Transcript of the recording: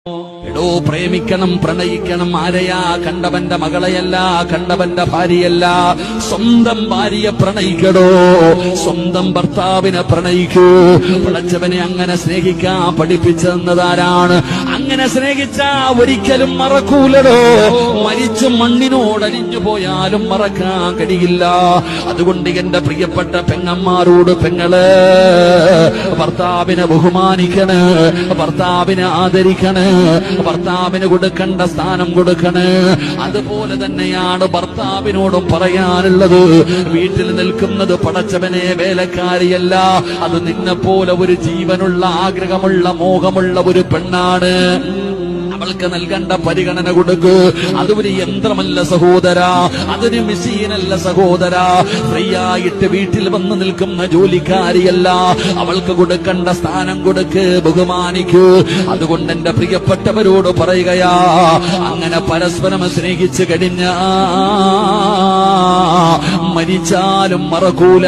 എടോ, പ്രേമിക്കണം, പ്രണയിക്കണം. ആരെയാ? കണ്ടവന്റെ മകളെയല്ല, കണ്ടവന്റെ ഭാര്യയല്ല. സ്വന്തം ഭാര്യയെ പ്രണയിക്കടോ, സ്വന്തം ഭർത്താവിനെ പ്രണയിക്കൂ. പടച്ചവനെ അങ്ങനെ സ്നേഹിക്കാൻ പഠിപ്പിച്ചെന്നതാരാണ്? അങ്ങനെ സ്നേഹിച്ചാ ഒരിക്കലും മറക്കൂലടോ. മരിച്ചു മണ്ണിനോടലിഞ്ഞു പോയാലും മറക്കാൻ കഴിയില്ല. അതുകൊണ്ട് എന്റെ പ്രിയപ്പെട്ട പെങ്ങന്മാരോട്, പെങ്ങള്, ഭർത്താവിനെ ബഹുമാനിക്കണ്, ഭർത്താവിനെ ആദരിക്കണ്, ഭർത്താവിന് കൊടുക്കേണ്ട സ്ഥാനം കൊടുക്കണേ. അതുപോലെ തന്നെയാണ് ഭർത്താവിനോടും പറയാനുള്ളത്. വീട്ടിൽ നിൽക്കുന്നത് പടച്ചവനെ വേലക്കാരിയല്ല, അത് നിന്നെപ്പോലെ ഒരു ജീവനുള്ള, ആഗ്രഹമുള്ള, മോഹമുള്ള ഒരു പെണ്ണാണ്. അവൾക്ക് നൽകേണ്ട പരിഗണന കൊടുക്ക്. അതൊരു യന്ത്രമല്ല സഹോദര, അതൊരു മെഷീനല്ല സഹോദര. ഫ്രീയായിട്ട് വീട്ടിൽ വന്ന് നിൽക്കുന്ന ജോലിക്കാരിയല്ല. അവൾക്ക് കൊടുക്കേണ്ട സ്ഥാനം കൊടുക്ക്, ബഹുമാനിക്ക്. അതുകൊണ്ട് എന്റെ പ്രിയപ്പെട്ടവരോട് പറയുകയാ, അങ്ങനെ പരസ്പരം സ്നേഹിച്ചു കഴിഞ്ഞ മരിച്ചാലും മറക്കൂല.